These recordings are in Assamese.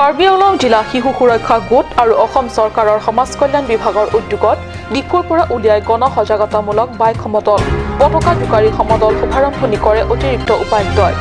কাৰ্বি আংলং জিলা শিশু সুৰক্ষা গোট আৰু অসম চৰকাৰৰ সমাজ কল্যাণ বিভাগৰ উদ্যোগত ডিফুৰ পৰা উলিয়াই গণ সজাগতামূলক বাইক সমদল পতাকা জোকাৰি সমদল শুভাৰম্ভণি কৰে অতিৰিক্ত উপায়ুক্তই।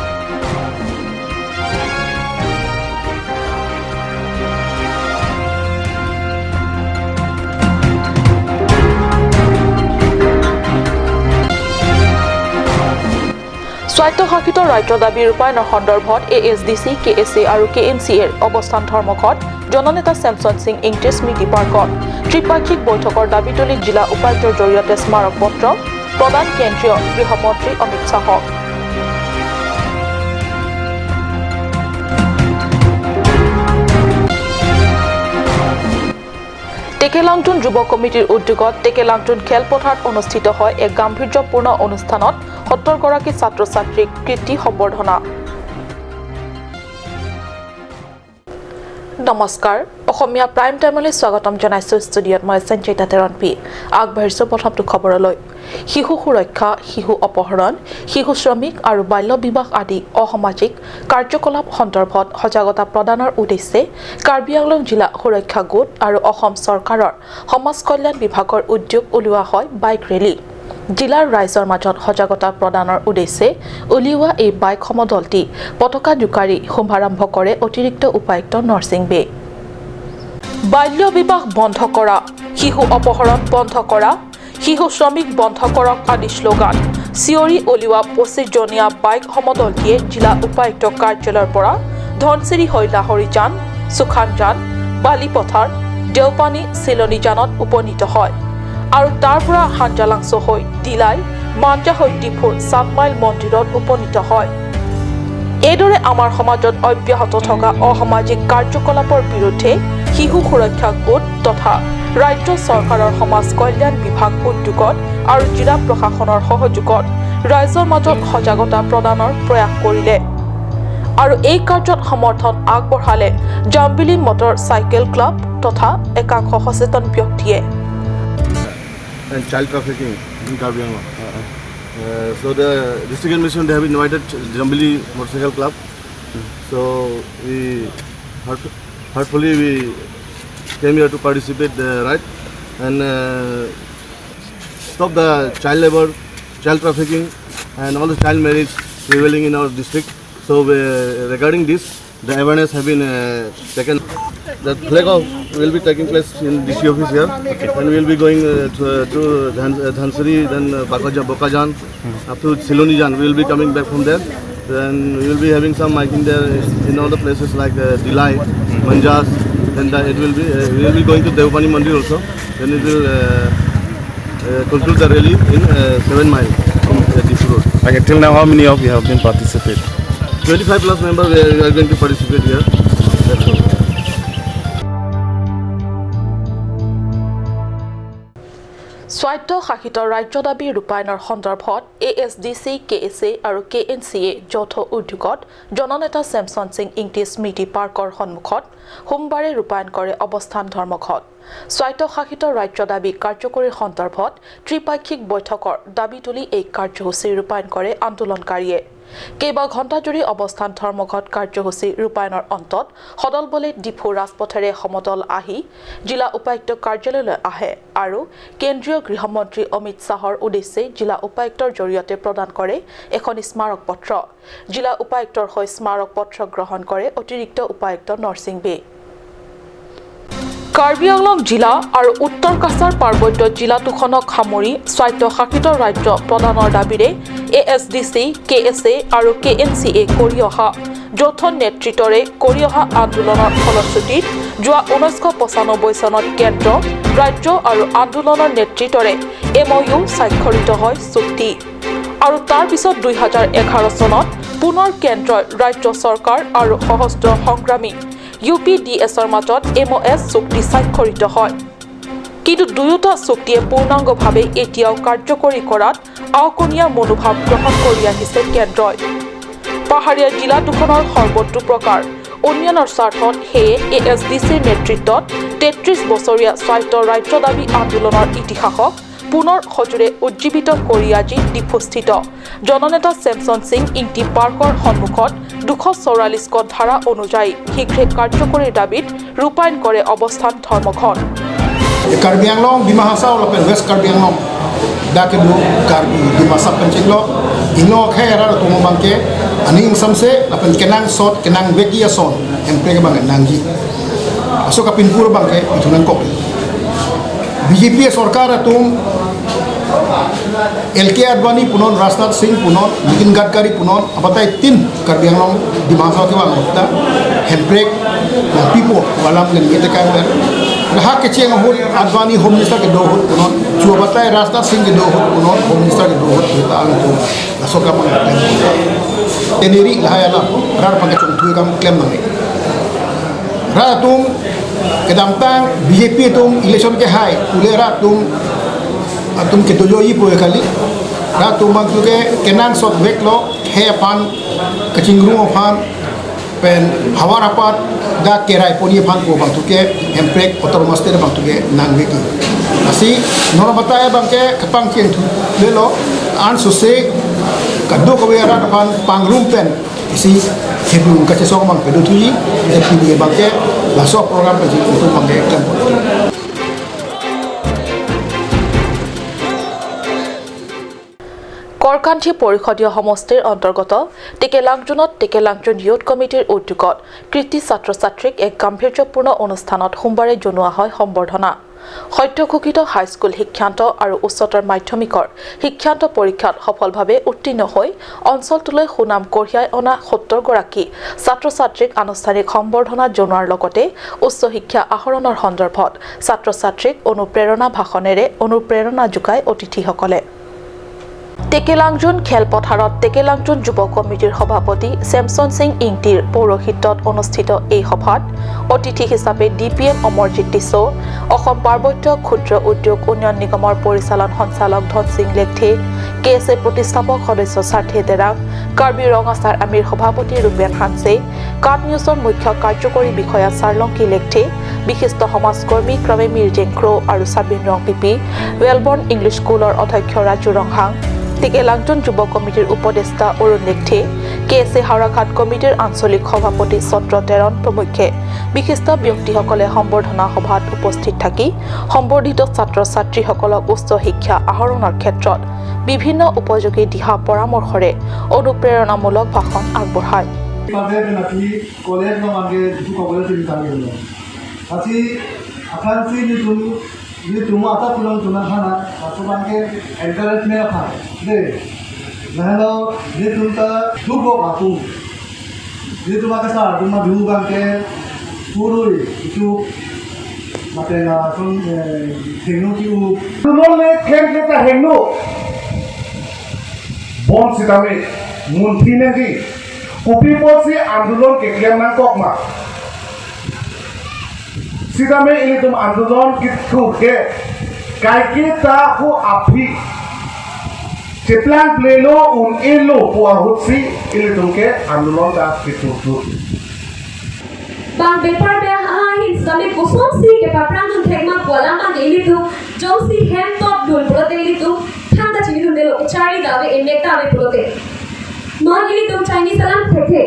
স্বায়ত্তশাসিত ৰাজ্য দাবী ৰূপায়ণৰ সন্দৰ্ভত ASDC, KSA আৰু KNCAৰ অৱস্থান ধৰ্মঘট জননেতা চেমছন সিং ইংটি স্মৃতি পাৰ্কত ত্ৰিপাক্ষিক বৈঠকৰ দাবী তুলি জিলা উপায়ুক্তৰ জৰিয়তে স্মাৰক পত্ৰ প্ৰদান কেন্দ্ৰীয় গৃহমন্ত্ৰী অমিত শ্বাহক। টেকেলাংটুন যুৱ কমিটিৰ উদ্যোগত টেকেলাংটুন খেলপথাৰত অনুষ্ঠিত হয় এক গাম্ভীৰ্যপূৰ্ণ অনুষ্ঠানত ৭০ গৰাকী ছাত্ৰ ছাত্ৰীক কৃতি সম্বৰ্ধনা। নমস্কাৰ, অসমীয়া প্ৰাইম টাইমলৈ স্বাগতম জনাইছো। ষ্টুডিঅ'ত মই সঞ্চিতা তেৰণপি আগবাঢ়িছো প্ৰথমটো খবৰলৈ। শিশু সুৰক্ষা, শিশু অপহৰণ, শিশু শ্ৰমিক আৰু বাল্য বিবাহ আদি অসামাজিক কাৰ্যকলাপ সন্দৰ্ভত সজাগতা প্ৰদানৰ উদ্দেশ্যে কাৰ্বি আংলং জিলা সুৰক্ষা গোট আৰু অসম চৰকাৰৰ সমাজ কল্যাণ বিভাগৰ উদ্যোগ উলিওৱা হয় বাইক ৰেলী। জিলাৰ ৰাইজৰ মাজত সজাগতা প্ৰদানৰ উদ্দেশ্যে উলিওৱা এই বাইক সমদলটি পতাকা জোকাৰি শুভাৰম্ভ কৰে অতিৰিক্ত উপায়ুক্ত নৰসিং বে। বাল্য বিবাহ বন্ধ কৰা, শিশু অপহৰণ বন্ধ কৰা, শিশু শ্ৰমিক বন্ধ কৰক আদি শ্লোগান চিঞৰি উলিওৱা ২৫জনীয়া বাইক সমদলটিয়ে জিলা উপায়ুক্ত কাৰ্যালয়ৰ পৰা ধনচিৰি হৈ লাহৰীজান, সুখানজান, বালিপথাৰ, দেওপানী, চিলনীজানত উপনীত হয় আৰু তাৰ পৰা হাঞ্জালাংছ হৈ দিলাই, মাঞ্জা হৈ ডিফুৰ ৭ মাইল মন্দিৰত উপনীত হয়। এইদৰে আমাৰ সমাজত অব্যাহত থকা অসামাজিক কাৰ্যকলাপৰ বিৰুদ্ধে শিশু সুৰক্ষা গোট তথা ৰাজ্য চৰকাৰৰ সমাজ কল্যাণ বিভাগ উদ্যোগত আৰু জিলা প্ৰশাসনৰ সহযোগত ৰাইজৰ মাজত সজাগতা প্ৰদানৰ প্ৰয়াস কৰিলে আৰু এই কাৰ্যত সমৰ্থন আগবঢ়ালে জাম্বিলি মটৰ চাইকেল ক্লাব তথা একাংশ সচেতন ব্যক্তিয়ে। And child trafficking in Karbi Anglong. So the district admission, they have invited Jambili Motorcycle Club. So we heartfully we came here to participate, right, and stop the child labor, child trafficking, and all the child marriage prevailing in our district. So regarding this, the awareness have been taken. The flag off will be taking place in DC office here, and we will be going to Dhansari, then Bokajan, up to Silonijan. We will be coming back from there. Then we will be having some miking there in all the places like Dilai, Manjas. Then it will be we will be going to Devpani Mandir also. Then it will conclude the rally in 7 Mile from DC Road. Okay, till now, how many of you have been participate? 25 plus members we are going to participate here. That's all. স্বায়ত্তশাসিত ৰাজ্য দাবী ৰূপায়ণৰ সন্দৰ্ভত ASDC, KSA আৰু KNCA যৌথ উদ্যোগত জননেতা চেমছন সিং ইংটি স্মৃতি পাৰ্কৰ সন্মুখত সোমবাৰে ৰূপায়ণ কৰে অৱস্থান ধৰ্মঘট। স্বায়ত্তশাসিত ৰাজ্য দাবী কাৰ্যকৰীৰ সন্দৰ্ভত ত্ৰিপাক্ষিক বৈঠকৰ দাবী তুলি এই কাৰ্যসূচী ৰূপায়ণ কৰে আন্দোলনকাৰীয়ে। কেইবা ঘণ্টা জুৰি অৱস্থান ধৰ্মঘট কাৰ্যসূচী ৰূপায়ণৰ অন্তত সদল বলে ডিফু ৰাজপথেৰে সমদল আহি জিলা উপায়ুক্ত কাৰ্যালয়লৈ আহে আৰু কেন্দ্ৰীয় গৃহমন্ত্ৰী অমিত শ্বাহৰ উদ্দেশ্যে জিলা উপায়ুক্তৰ জৰিয়তে প্ৰদান কৰে এখন স্মাৰক পত্ৰ। জিলা উপায়ুক্তৰ হৈ স্মাৰক পত্ৰ গ্ৰহণ কৰে অতিৰিক্ত উপায়ুক্ত নৰসিং বে। কাৰ্বি আংলং জিলা আৰু উত্তৰ কাছাৰ পাৰ্বত্য জিলা দুখনক সামৰি স্বায়ত্তশাসিত ৰাজ্য প্ৰদানৰ দাবীৰে ASDC, KSA আৰু KNCA কৰি অহা যৌথ নেতৃত্বৰে কৰি অহা আন্দোলনৰ ফলশ্ৰুতিত যোৱা 1995 চনত কেন্দ্ৰ, ৰাজ্য আৰু আন্দোলনৰ নেতৃত্বৰে MOU স্বাক্ষৰিত হয় চুক্তি আৰু তাৰ পিছত 2011 চনত পুনৰ কেন্দ্ৰই ৰাজ্য চৰকাৰ আৰু সশস্ত্ৰ সংগ্ৰামী UPDSৰ মাজত MOS চুক্তি স্বাক্ষৰিত হয়। কিন্তু দুয়োটা চুক্তিয়ে পূৰ্ণাংগভাৱে এতিয়াও কাৰ্যকৰী কৰাত আওকণীয়া মনোভাৱ গ্ৰহণ কৰি আহিছে কেন্দ্ৰই। পাহাৰীয়া জিলা দুখনৰ সৰ্বতো প্ৰকাৰ উন্নয়নৰ স্বাৰ্থত সেয়ে ASDCৰ নেতৃত্বত 33 বছৰীয়া স্বায়ত্ত ৰাজ্য দাবী আন্দোলনৰ ইতিহাসক পুনৰ সজোৰে উজ্জীৱিত কৰি আজি ডিফুস্থিত জননেতা চেমছন সিং ইংটি পাৰ্কৰ সন্মুখত 244 ক ধাৰা অনুযায়ী শীঘ্ৰে কাৰ্যকৰীৰ দাবীত ৰূপায়ণ কৰে অৱস্থান ধৰ্মঘট Karbi Anglong di Mahasau lapen West Karbi Anglong dak lu Karbi di masa penciklo inglo khaira tu mangke aning samse lapen kenang sot kenang bekia son empre bang nangji aso kapin pur bangke itunan kok BJP sarkar atum LK Advani punon Rajnath Singh punon Nitin Gadkari punon abatai tin Karbi Anglong di Mahasau ke bang da handbrake na pipo walam ngan ngete kan Hak kecil ngahut Advani Home Minister ke dohut punon, cuma batai Rajnath Singh ke dohut punon, Home Minister ke dohut kita angtu, lasok kapan klaim. Teniri lahayala, rar pakai cungtui kamu klaim nanti. Ratum kedamtang BJP tum election ke hai, ulera tum ketujoi poe kali. Ratum bangtu ke kenang sot beklo, he pan kecingru pan. pen hawa rapat da kerai poni phan ko bang tuke emprek otor master bang tuke nangweki asi nora bataya bang ke kapang chen thu lelo an suse kaddo ko era pan pangrum pen isi hebu ka che song bang pedu thui e pini bang ke la so program pe itu bang ke kan Korkanthi পৰিষদীয় সমষ্টিৰ অন্তৰ্গত টেকেলাংজন ইউথ কমিটিৰ উদ্যোগত কৃতি ছাত্ৰ-ছাত্ৰীক এক গাম্ভীৰ্যপূৰ্ণ অনুষ্ঠানত সোমবাৰে জনোৱা হয় সম্বৰ্ধনা সত্যঘোষিত হাইস্কুল শিক্ষান্ত আৰু উচ্চতৰ মাধ্যমিকৰ শিক্ষান্ত পৰীক্ষাত সফলভাৱে উত্তীৰ্ণ হৈ অঞ্চলটোলৈ সুনাম কঢ়িয়াই অনা 70 গৰাকী ছাত্ৰ-ছাত্ৰীক আনুষ্ঠানিক সম্বৰ্ধনা জনোৱাৰ লগতে উচ্চ শিক্ষা আহৰণৰ সন্দৰ্ভত ছাত্ৰ-ছাত্ৰীক অনুপ্ৰেৰণা ভাষণেৰে অনুপ্ৰেৰণা যোগাই অতিথিসকলে টেকেলাংজন খেলপথাৰত টেকেলাংজন যুৱ কমিটিৰ সভাপতি চেমছন সিং ইংটিৰ পৌৰহিত্যত অনুষ্ঠিত এই সভাত অতিথি হিচাপে ডিপিএম অমৰজিৎ টিছো অসম পাৰ্বত্য ক্ষুদ্ৰ উদ্যোগ উন্নয়ন নিগমৰ পৰিচালন সঞ্চালক ধন সিং লেখথে কেএছএ প্ৰতিষ্ঠাপক সদস্য সাৰ্থে দেৰাং কাৰ্বি ৰঙাচাৰ আমিৰ সভাপতি ৰূপেন হানছে কাট নিউজৰ মুখ্য কাৰ্যকৰী বিষয়া চাৰলংকি লেখথে বিশিষ্ট সমাজকৰ্মী ক্ৰমে মিৰ্জেং ক্ৰ আৰু সাবিন ৰং পিপি ৱেলবৰ্ণ ইংলিছ স্কুলৰ অধ্যক্ষ ৰাজু ৰংহাং টেকেলাংজন যুৱ কমিটিৰ উপদেষ্টা অৰুণ লেখথে কেএছএ হাওৰাঘাট কমিটিৰ আঞ্চলিক সভাপতি চন্দ্ৰ তেৰণ প্ৰমুখ্যে বিশিষ্ট ব্যক্তিসকলে সম্বৰ্ধনা সভাত উপস্থিত থাকি সম্বৰ্ধিত ছাত্ৰ-ছাত্ৰীসকলক উচ্চ শিক্ষা আহৰণৰ ক্ষেত্ৰত বিভিন্ন উপযোগী দিহা পৰামৰ্শৰে অনুপ্ৰেৰণামূলক ভাষণ আগবঢ়ায় ये तुम आता पुलम तुम खाना पासुबान के एनकरेजमेंट खा दे नहलो ये तुम ता दुबो आतु ये तुम का सा तुम भिउ बांग के पुरुई इतु मते ना सुन हेनु की उ तुमो में खेल के ता हेनु बोन सितामे मुंथी ने की कुपी पोसी आंदोलन के क्लेम ना कोकमा सीधा में ini तुम आंदोलन कितु के कायके ता को आपी चेतलान प्लेलो उन एलो पुआहुसी ini तुम के आंदोलन ता कितु तु bang bepar be ha hin sami kosom si ke paprang jun thekma kolam bang ini tu josi hem top dul prote ini tu thanda chini dun delo chari dawe enekta ave prote non ini tu chinese salam theke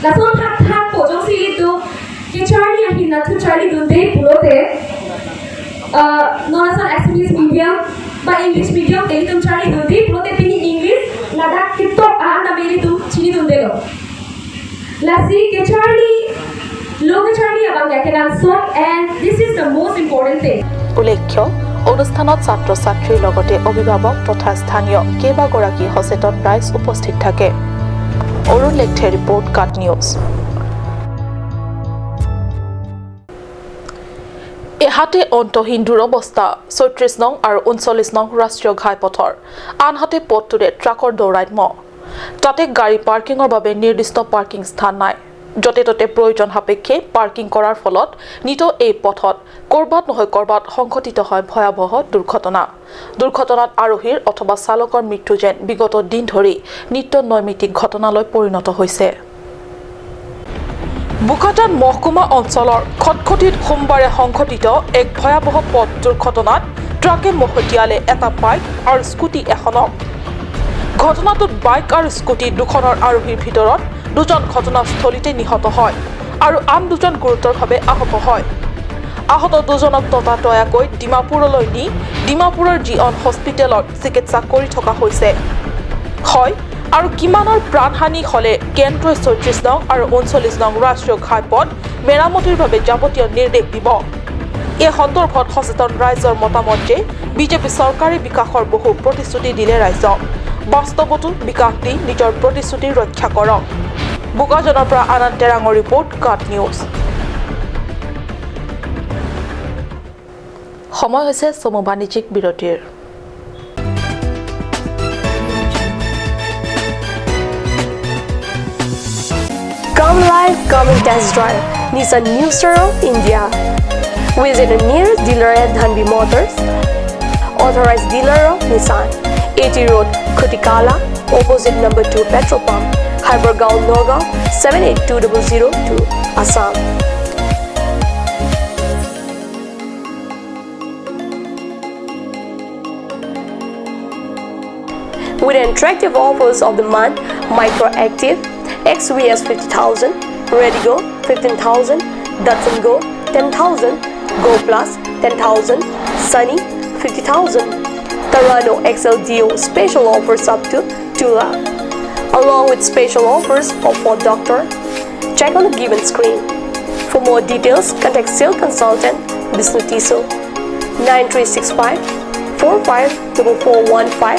lason thak thak po josi ini tu ke chari ahi na tu chari dun de prote non asan express medium ba english medium ini tu chari dun de prote pini english ladak kitop na meri tu chini dun delo lasi ke chari Logachari abang yakeran song and this is the most important thing. উল্লেখ্য অনুষ্ঠানত ছাত্ৰ-ছাত্ৰীৰ লগতে অভিভাৱক তথা স্থানীয় কেইবাগৰাকী সচেতন ৰাইজ উপস্থিত থাকে অৰুণ লেখথে ৰিপৰ্ট কাট নিউজ এহাতে অন্তহীন দুৰৱস্থা ৩৬ নং আৰু ৩৯ নং ৰাষ্ট্ৰীয় ঘাইপথৰ আনহাতে পথটোৰে ট্ৰাকৰ দৌৰাত্ম তাতে গাড়ী পাৰ্কিঙৰ বাবে নিৰ্দিষ্ট পাৰ্কিং স্থান নাই যতে ততে প্ৰয়োজন সাপেক্ষে পাৰ্কিং কৰাৰ ফলত নিত এই পথত কৰবাত নহয় কৰবাত সংঘটিত হয় ভয়াবহ দুৰ্ঘটনাত আৰোহীৰ অথবা চালকৰ মৃত্যু যেন বিগত দিন ধৰি নিত্য নৈমিত্তিক ঘটনালৈ পৰিণত হৈছে বুকাটান মহকুমা অঞ্চলৰ খটখটিত সোমবাৰে সংঘটিত এক ভয়াবহ পথ দুৰ্ঘটনাত ট্ৰাকে মহতিয়ালে এটা বাইক আৰু স্কুটি এখনক ঘটনাটোত বাইক আৰু স্কুটি দুখনৰ আৰোহীৰ ভিতৰত দুজন ঘটনাস্থলীতে নিহত হয় আৰু আন দুজন গুৰুতৰভাৱে আহত হয় আহত দুজনক ততাতয়াকৈ ডিমাপুৰলৈ নি ডিমাপুৰৰ জিঅন হস্পিটেলত চিকিৎসা কৰি থকা হৈছে হয় আৰু কিমানৰ প্ৰাণহানি হলে কেন্দ্ৰই ৩৬ নং আৰু ৩৯ নং ৰাষ্ট্ৰীয় ঘাইপথ মেৰামতিৰ বাবে যাৱতীয় নিৰ্দেশ দিব এই সন্দৰ্ভত সচেতন ৰাইজৰ মতামত যে বিজেপি চৰকাৰে বিকাশৰ বহু প্ৰতিশ্ৰুতি দিলে ৰাইজক বাস্তৱতো বিকাশ দি নিজৰ প্ৰতিশ্ৰুতি ৰক্ষা কৰক বোকাজনৰ পৰা আনন্দ তেৰাঙৰ ৰিপৰ্ট কাট নিউজ সময় হৈছে চমু বাণিজ্যিক বিৰতিৰ Come live, come and test drive Nissan New Star India. Visit the nearest dealer at Dhanvi Motors. Authorized dealer of Nissan. 80 Road, Kutikala, opposite number 2 petrol pump, Hypergaon, Nagaon, 782002, Assam. With attractive offers of the month, Microactive, XVS 50,000, Redigo 15,000, Datsun Go 10,000, Go Plus 10,000, Sunny 50,000. Tarano XLDO special offers up to 2 lakh. Along with special offers of Ford Doctor. Check on the given screen. For more details, contact sales consultant Vishnu Tiso 9365 454415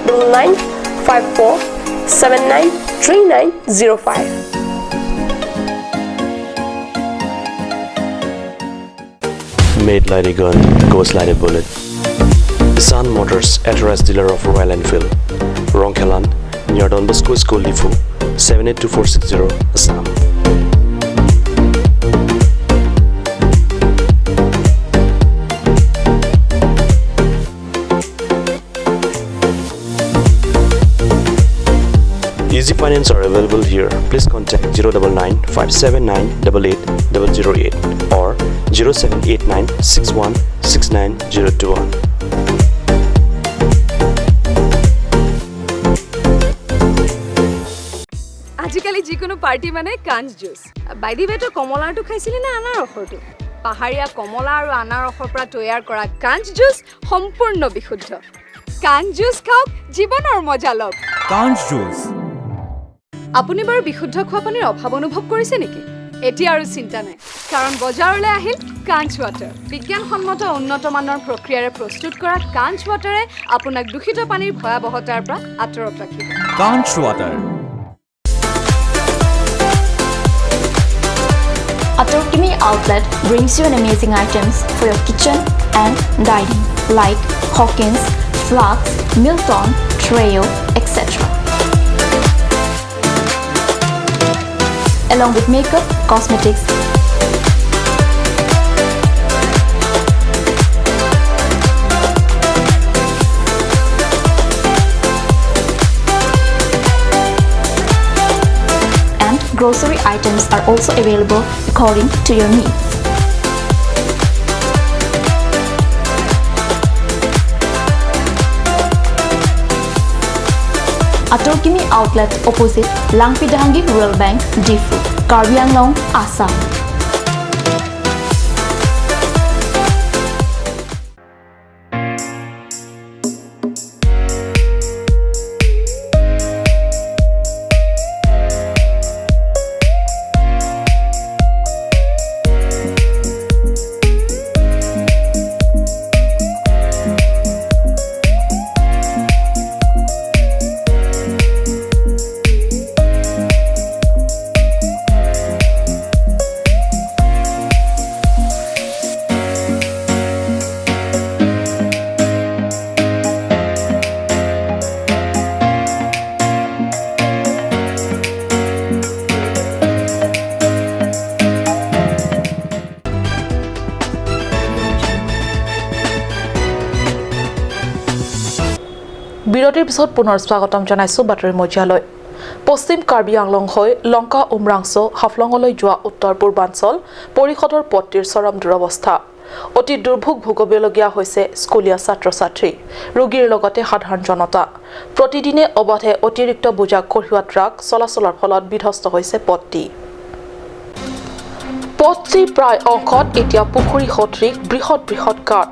9954 793905. Made like a gun, goes like a bullet. Sun Motors, authorized dealer of Royal Enfield, Ronkelan, near Don Bosco School, Lifu, 782460, Assam. Easy finance are available here. Please contact 099 579 88008 or 0789 61 69021. আজিকালি যিকোনো পাৰ্টি মানে কাঞ্চ জুচ বাইদি বেটো কমলাটো খাইছিলি না আনাৰসৰটো পাহাৰীয়া কমলা আৰু আনাৰসৰ পৰা তৈয়াৰ কৰা কাঞ্চ জুচ সম্পূৰ্ণ বিশুদ্ধ কাঞ্চ জুচ খাওক জীৱনৰ মজা লওক কাঞ্চ জুচ আপুনি বাৰু বিশুদ্ধ খোৱা পানীৰ অভাৱ অনুভৱ কৰিছে নেকি এতিয়া আৰু চিন্তা নাই কাৰণ বজাৰলৈ আহিল কাঞ্চ ৱাটাৰ বিজ্ঞানসন্মত উন্নত মানৰ প্ৰক্ৰিয়াৰে প্ৰস্তুত কৰা কাঞ্চ ৱাটাৰে আপোনাক দূষিত পানীৰ ভয়াৱহতাৰ পৰা আঁতৰত ৰাখিব কাঞ্চ water Atorkimi Outlet brings you an amazing items for your kitchen and dining like Hawkins, Flax, Milton, Treo, etc. Along with makeup, cosmetics, and grocery items are also available according to your needs. Atorkimi Outlet opposite Langpidahangi Rural Bank, Difu, Karbi Anglong, Assam. বিৰতিৰ পিছত পুনৰ স্বাগতম জনাইছো বাতৰি মজিয়ালৈ পশ্চিম কাৰ্বি আংলং হৈ লংকা উমৰাংছ হাফলঙলৈ যোৱা উত্তৰ পূৰ্বাঞ্চল পৰিষদৰ পথটিৰ চৰম দুৰৱস্থা অতি দুৰ্ভোগ ভুগিবলগীয়া হৈছে স্কুলীয়া ছাত্ৰ-ছাত্ৰী ৰোগীৰ লগতে সাধাৰণ জনতা প্ৰতিদিনে অবাধে অতিৰিক্ত বোজা কঢ়িওৱা ট্ৰাক চলাচলৰ ফলত বিধ্বস্ত হৈছে পথটি প্ৰায় অংশত এতিয়া পুখুৰী সদৃশ বৃহৎ গাঁত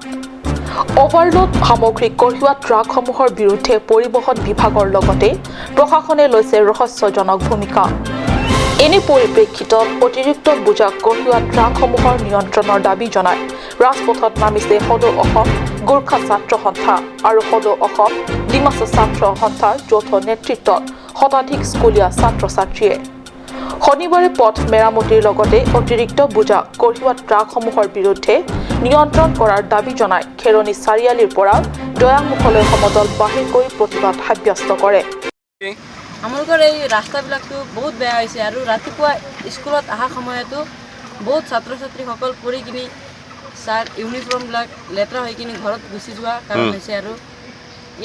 অভাৰলোড সামগ্ৰী কঢ়িওৱা ট্ৰাকসমূহৰ বিৰুদ্ধে পৰিবহণ বিভাগৰ লগতে প্ৰশাসনে লৈছে ৰহস্যজনক ভূমিকা এনে পৰিপ্ৰেক্ষিতত অতিৰিক্ত বোজা কঢ়িওৱা ট্ৰাকসমূহৰ নিয়ন্ত্ৰণৰ দাবী জনাই ৰাজপথত নামিছে সদৌ অসম গোৰ্খা ছাত্ৰ সন্থা আৰু সদৌ অসম ডিমাচা ছাত্ৰ সন্থাৰ যৌথ নেতৃত্বত শতাধিক স্কুলীয়া ছাত্ৰ-ছাত্ৰীয়ে শনিবাৰে পথ মেৰামতিৰ লগতে অতিৰিক্ত বোজা কঢ়িওৱা ট্ৰাকসমূহৰ বিৰুদ্ধে নিয়ন্ত্ৰণ কৰাৰ দাবী জনাই খেৰণী চাৰিআলিৰ পৰা দয়ামুখলৈ সমদল বাহিৰ কৰি প্ৰতিবাদ সাব্যস্ত কৰে আমালোকৰ এই ৰাস্তাবিলাকটো বহুত বেয়া হৈছে আৰু ৰাতিপুৱা স্কুলত অহা সময়তো বহুত ছাত্ৰ ছাত্ৰীসকল পৰি কিনি ইউনিফৰ্মবিলাক লেতেৰা হৈ কিনি ঘৰত গুচি যোৱা কাৰণ হৈছে আৰু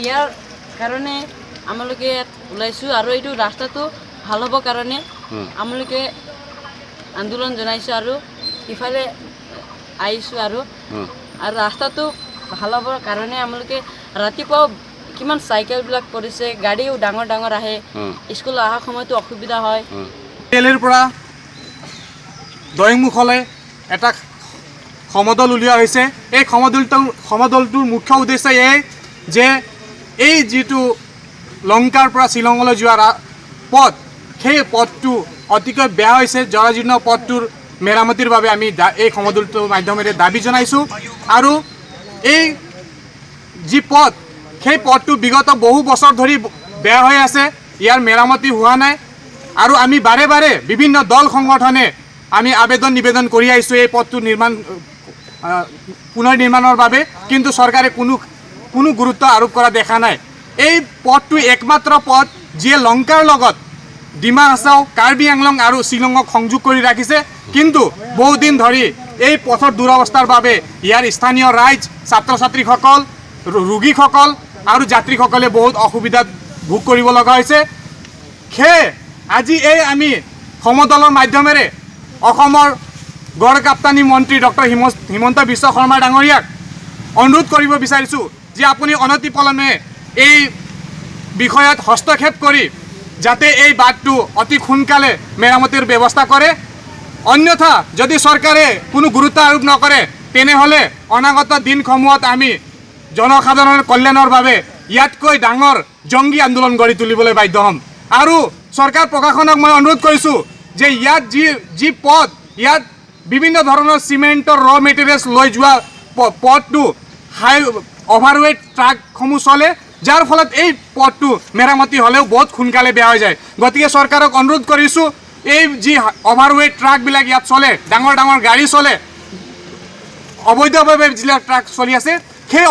ইয়াৰ কাৰণে আমালোকে ওলাইছোঁ আৰু এইটো ৰাস্তাটো ভাল হ'বৰ কাৰণে আমালোকে আন্দোলন জনাইছোঁ আৰু ইফালে আহিছোঁ আৰু ৰাস্তাটো ভাল হ'বৰ কাৰণে আমালোকে ৰাতিপুৱাও কিমান চাইকেলবিলাক পৰিছে গাড়ীও ডাঙৰ আহে স্কুল অহা সময়তো অসুবিধা হয় তেলেৰ পৰা দয়ংমুখলৈ এটা সমদল উলিওৱা হৈছে এই সমদলটোৰ মুখ্য উদ্দেশ্য এই যে এই যিটো লংকাৰ পৰা শ্বিলঙলৈ যোৱা পথ সেই পথটো অতিকৈ বেয়া হৈছে জৰাজীৰ্ণ পথটোৰ মেৰামতিৰ বাবে আমি এই সমদলটোৰ মাধ্যমেৰে দাবী জনাইছোঁ আৰু এই যি পথ সেই পথটো বিগত বহু বছৰ ধৰি বেয়া হৈ আছে ইয়াৰ মেৰামতি হোৱা নাই আৰু আমি বাৰে বাৰে বিভিন্ন দল সংগঠনে আমি নিবেদন কৰি আহিছোঁ এই পথটো পুনৰ নিৰ্মাণৰ বাবে কিন্তু চৰকাৰে কোনো গুৰুত্ব আৰোপ কৰা দেখা নাই এই পথটো একমাত্ৰ পথ যিয়ে লংকাৰ লগত ডিমা হাছাও কাৰ্বি আংলং আৰু শ্বিলঙক সংযোগ কৰি ৰাখিছে কিন্তু বহুদিন ধৰি এই পথৰ দুৰৱস্থাৰ বাবে ইয়াৰ স্থানীয় ৰাইজ ছাত্ৰ ছাত্ৰীসকল ৰোগীসকল আৰু যাত্ৰীসকলে বহুত অসুবিধাত ভোগ কৰিব লগা হৈছে আজি এই আমি সমদলৰ মাধ্যমেৰে অসমৰ গড় কাপ্তানী মন্ত্ৰী ডক্টৰ হিমন্ত বিশ্ব শৰ্মা ডাঙৰীয়াক অনুৰোধ কৰিব বিচাৰিছোঁ যে আপুনি অনতিপলমে এই বিষয়ত হস্তক্ষেপ কৰি যাতে এই বাটটো অতি সোনকালে মেৰামতিৰ ব্যৱস্থা কৰে অন্যথা যদি চৰকাৰে কোনো গুৰুত্ব আৰোপ নকৰে তেনেহ'লে অনাগত দিনসমূহত আমি জনসাধাৰণৰ কল্যাণৰ বাবে ইয়াতকৈ ডাঙৰ জংগী আন্দোলন গঢ়ি তুলিবলৈ বাধ্য হ'ম আৰু চৰকাৰ প্ৰশাসনক মই অনুৰোধ কৰিছোঁ যে ইয়াত যি পথ ইয়াত বিভিন্ন ধৰণৰ চিমেণ্টৰ ৰ মেটেৰিয়েলছ লৈ যোৱা পথটো অভাৰৱেট ট্ৰাকসমূহ চলে যাৰ ফলত এই পথটো মেৰামতি হ'লেও বহুত সোনকালে বেয়া হৈ যায় গতিকে চৰকাৰক অনুৰোধ কৰিছোঁ এই যি অভাৰৱেট ট্ৰাকবিলাক ইয়াত চলে ডাঙৰ গাড়ী চলে অবৈধভাৱে যিবিলাক ট্ৰাক চলি আছে সেই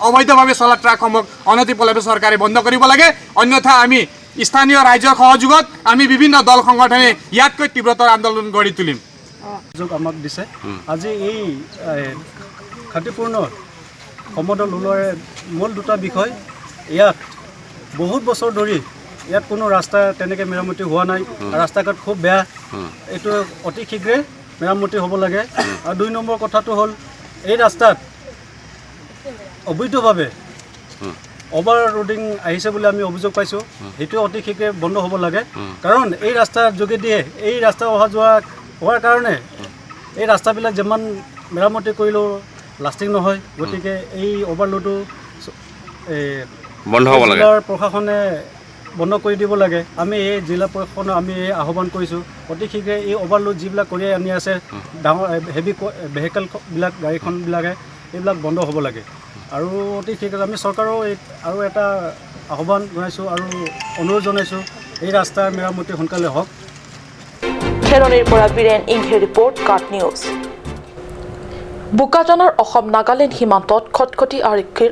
অবৈধভাৱে চলা ট্ৰাকসমূহ অনতিপলমে চৰকাৰে বন্ধ কৰিব লাগে অন্যথা আমি স্থানীয় ৰাইজৰ সহযোগত আমি বিভিন্ন দল সংগঠনে ইয়াতকৈ তীব্ৰতৰ আন্দোলন গঢ়ি তুলিম আমাক দিছে আজি এই শান্তিপূৰ্ণ সমদল ওলোৱাৰ মূল দুটা বিষয় ইয়াত বহুত বছৰ ধৰি ইয়াত কোনো ৰাস্তা তেনেকৈ মেৰামতি হোৱা নাই ৰাস্তা ঘাট খুব বেয়া এইটো অতি শীঘ্ৰে মেৰামতি হ'ব লাগে আৰু 2 নম্বৰ কথাটো হ'ল এই ৰাস্তাত অবৈধভাৱে অভাৰ ৰোডিং আহিছে বুলি আমি অভিযোগ পাইছোঁ সেইটো অতি শীঘ্ৰে বন্ধ হ'ব লাগে কাৰণ এই ৰাস্তাৰ যোগেদিয়ে এই ৰাস্তা অহা যোৱা হোৱাৰ কাৰণে এই ৰাস্তাবিলাক যিমান মেৰামতি কৰিলেও লাষ্টিং নহয় গতিকে এই অভাৰলোডো বন্ধ হ'ব লাগে প্ৰশাসনে বন্ধ কৰি দিব লাগে আমি এই জিলা প্ৰশাসনক আমি আহ্বান কৰিছোঁ অতি শীঘ্ৰে এই অভাৰলোড যিবিলাক কৰি আনি আছে ডাঙৰ হেভি ভেহিকেলবিলাক গাড়ীখনবিলাকে এইবিলাক বন্ধ হ'ব লাগে আৰু অতি শীঘ্ৰে আমি চৰকাৰক আৰু এটা আহ্বান জনাইছোঁ আৰু অনুৰোধ জনাইছোঁ এই ৰাস্তাৰ মেৰামতি সোনকালে হওক খেৰণীৰ পৰা বীৰেন ইংঘে ৰিপৰ্ট কাট নিউজ বোকাজানৰ অসম নাগালেণ্ড সীমান্তত খটখটি আৰক্ষীৰ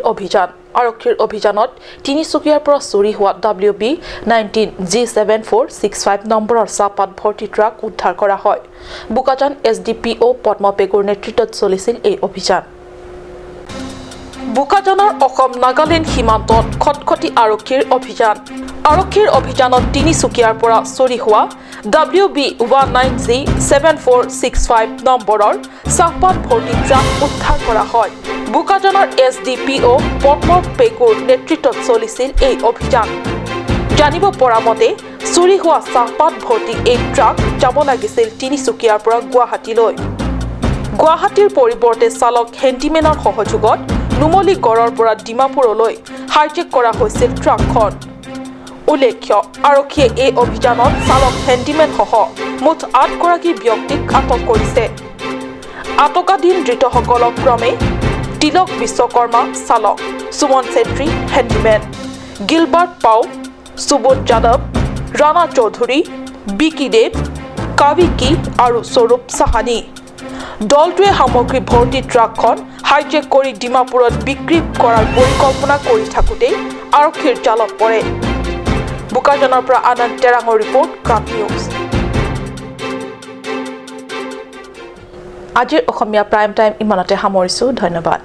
অভিযানত তিনিচুকীয়াৰ পৰা চুৰি হোৱা WB19G7465 নম্বৰৰ চাহপাত ভৰ্তি ট্ৰাক উদ্ধাৰ কৰা হয় বোকাজান SDPO পদ্ম পেগুৰ নেতৃত্বত চলিছিল এই অভিযান বোকাজানৰ অসম নাগালেণ্ড সীমান্তত খটখটি আৰক্ষীৰ অভিযান আৰক্ষীৰ অভিযানত তিনিচুকীয়াৰ পৰা চুৰি হোৱা WB19G7465 নম্বৰৰ চাহপাত ভৰ্তি ট্ৰাক উদ্ধাৰ কৰা হয় বোকাজানৰ SDPO পদ্মক পেগুৰ নেতৃত্বত চলিছিল এই অভিযান জানিব পৰা মতে চুৰি হোৱা চাহপাত ভৰ্তি এই ট্ৰাক যাব লাগিছিল তিনিচুকীয়াৰ পৰা গুৱাহাটীলৈ গুৱাহাটীৰ পৰিৱৰ্তে চালক হেণ্ডিমেনৰ সহযোগত নুমলীগড়ৰ পৰা ডিমাপুৰলৈ হাইজেক কৰা হৈছিল ট্ৰাকখন উল্লেখ্য আৰক্ষীয়ে এই অভিযানত চালক হেণ্ডিমেনসহ মুঠ ৮ গৰাকী ব্যক্তিক আটক কৰিছে আটকাধীন ধৃতসকলক ক্ৰমে তিলক বিশ্বকৰ্মা চালক সুমন চেত্ৰী হেণ্ডিমেন গিলবাৰ্ট পাউ সুবোধ যাদৱ ৰাণা চৌধুৰী বিকি দেৱ কাবিকি আৰু স্বৰূপ চাহানী দলটোৱে সামগ্ৰী ভৰ্তি ট্ৰাকখন হাইজেক কৰি ডিমাপুৰত বিক্ৰী কৰাৰ পৰিকল্পনা কৰি থাকোঁতে আৰক্ষীৰ জালত পৰে বোকাজানৰ পৰা আনন্দ টেৰাঙৰ ৰিপৰ্ট ক্ৰাফ নিউজ আজিৰ অসমীয়া প্ৰাইম টাইম ইমানতে সামৰিছোঁ ধন্যবাদ